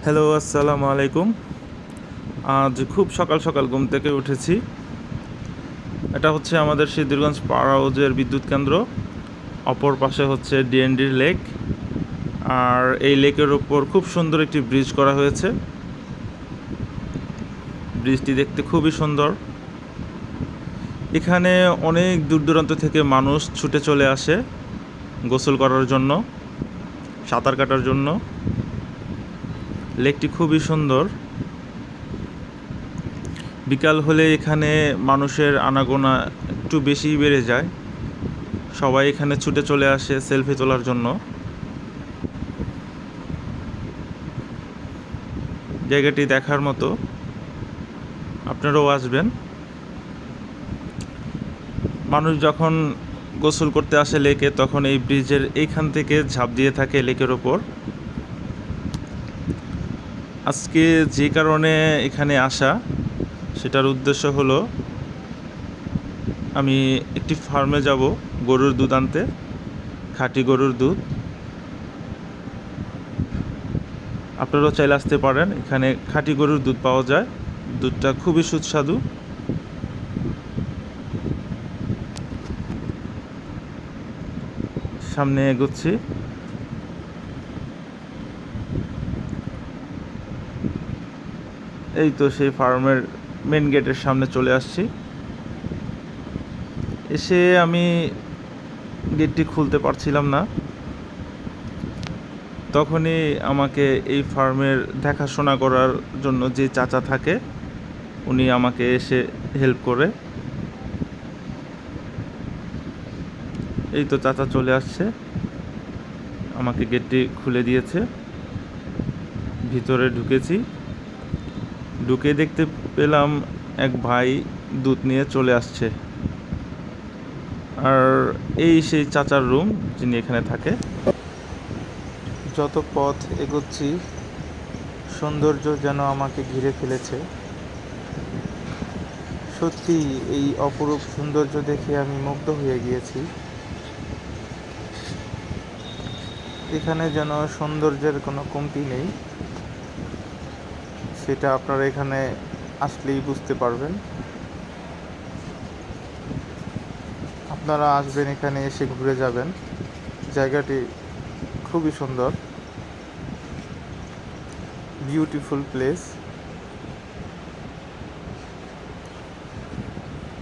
Hello, আসসালামু আলাইকুম। আজ খুব সকাল সকাল ঘুম থেকে উঠেছি। এটা হচ্ছে আমাদের সিদ্ধিরগঞ্জ পাওয়ার হাউজের বিদ্যুৎ কেন্দ্র। অপর পাশে হচ্ছে ডিএনডির লেক। আর এই লেকের ওপর খুব সুন্দর একটি ব্রিজ করা হয়েছে। ব্রিজটি দেখতে খুবই সুন্দর। এখানে অনেক দূর দূরান্ত থেকে মানুষ ছুটে চলে আসে গোসল করার জন্য, সাঁতার কাটার জন্য। লেকটি খুবই সুন্দর। বিকাল হলে এখানে মানুষের আনাগোনা একটু বেশিই বেড়ে যায়। সবাই এখানে ছুটে চলে আসে সেলফি তোলার জন্য। জায়গাটি দেখার মতো, আপনারাও আসবেন। মানুষ যখন গোসল করতে আসে লেকে, তখন এই ব্রিজের এইখান থেকে ঝাঁপ দিয়ে থাকে লেকের ওপর। আজকে যে কারণে এখানে আসা, সেটার উদ্দেশ্য হলো আমি একটি ফার্মে যাব গরুর দুধ আনতে, খাঁটি গরুর দুধ। আপনারাও চাইলে আসতে পারেন। এখানে খাঁটি গরুর দুধ পাওয়া যায়। দুধটা খুবই সুস্বাদু। সামনে এগোচ্ছি। এই তো সেই ফার্মের মেন গেটের সামনে চলে আসছি। এসে আমি গেটটি খুলতে পারছিলাম না। তখনই আমাকে এই ফার্মের দেখাশোনা করার জন্য যে চাচা থাকে, উনি আমাকে এসে হেল্প করে। এই তো চাচা চলে আসছে, আমাকে গেটটি খুলে দিয়েছে। ভিতরে ঢুকেছি। ঢুকে দেখতে পেলাম এক ভাই দুধ নিয়ে চলে আসছে। আর এই সেই চাচার রুম, যিনি এখানে থাকে। যত পথ এগোচ্ছি, সৌন্দর্য যেন আমাকে ঘিরে ফেলেছে। সত্যি এই অপরূপ সৌন্দর্য দেখে আমি মুগ্ধ হয়ে গিয়েছি। এখানে যেন সৌন্দর্যের কোনো কমতি নেই, সেটা আপনারা এখানে আসলেই বুঝতে পারবেন। আপনারা আসবেন, এখানে এসে ঘুরে যাবেন। জায়গাটি খুবই সুন্দর, বিউটিফুল প্লেস।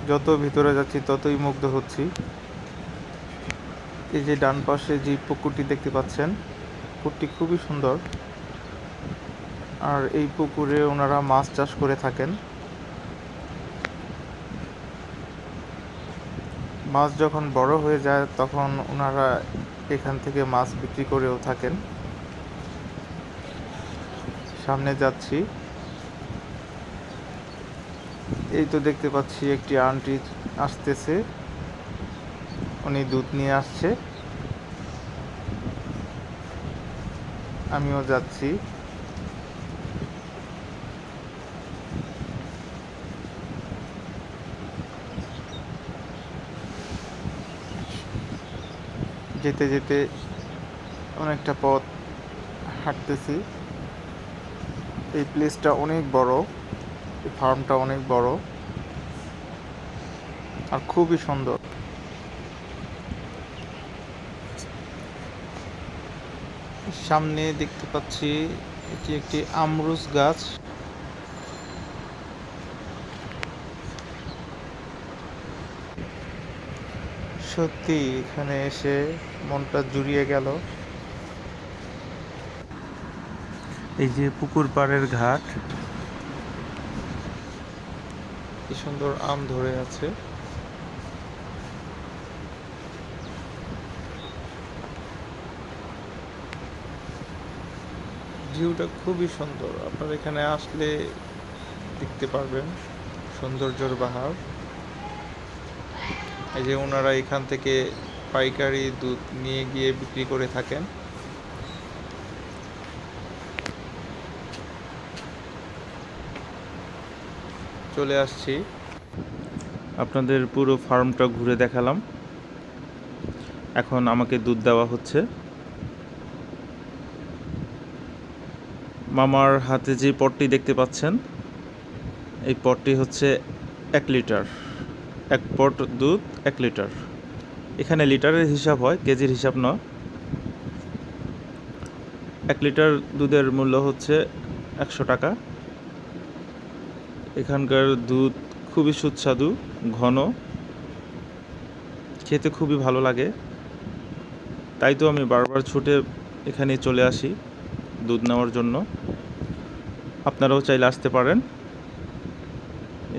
যত ভিতরে যাচ্ছি ততই মুগ্ধ হচ্ছি। এই যে ডান পাশে যে পুকুরটি দেখতে পাচ্ছেন, পুকুরটি খুবই সুন্দর। আর এই পুকুরে ওনারা মাছ চাষ করে থাকেন। মাছ যখন বড় হয়ে যায়, তখন ওনারা এখান থেকে মাছ বিক্রি করেও থাকেন। সামনে যাচ্ছি। এই তো দেখতে পাচ্ছি একটি আন্টি আসতেছে, উনি দুধ নিয়ে আসছে। আমিও যাচ্ছি। যেতে যেতে অনেকটা পথ হাঁটতেছি। এই প্লেসটা অনেক বড়, এই ফার্মটা অনেক বড় আর খুবই সুন্দর। সামনে দেখতে পাচ্ছি এটি একটি আমরুজ গাছ। সত্যি এখানে এসে মনটা জুড়িয়ে গেল। এই যে পুকুর পাড়ের ঘাট, কি সুন্দর আম ধরে আছে। ভিউটা খুবই সুন্দর। আপনারা এখানে আসলে দেখতে পারবেন সৌন্দর্যের বাহার। এই যে ওনারা এখান থেকে পাইকারি দুধ নিয়ে গিয়ে বিক্রি করে থাকেন। চলে আসছি, আপনাদের পুরো ফার্মটা ঘুরে দেখালাম। এখন আমাকে দুধ দেওয়া হচ্ছে। মামার হাতে যে পটটি দেখতে পাচ্ছেন, এই পটটি হচ্ছে 1 লিটার। 1 পট দুধ 1 লিটার। এখানে লিটারের হিসাব হয়, কেজির হিসাব নয়। 1 লিটার দুধের মূল্য হচ্ছে 100 টাকা। এখানকার দুধ খুবই সুস্বাদু, ঘন, খেতে খুবই ভালো লাগে। তাই তো আমি বারবার ছুটে এখানে চলে আসি দুধ নেওয়ার জন্য। আপনারাও চাইলে আসতে পারেন,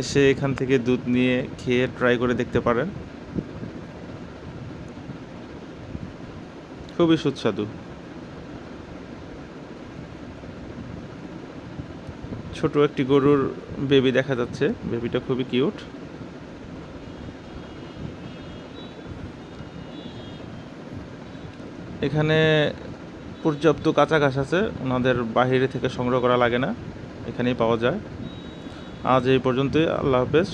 এসে এখান থেকে দুধ নিয়ে খেয়ে ট্রাই করে দেখতে পারেন। খুবই সুস্বাদু। ছোট একটি গরুর বেবি দেখা যাচ্ছে, বেবিটা খুবই কিউট। এখানে পর্যাপ্ত কাঁচা ঘাস আছে, ওনাদের বাইরে থেকে সংগ্রহ করা লাগে না, এখানেই পাওয়া যায়। আজ এই পর্যন্তই, আল্লাহ হাফেজ।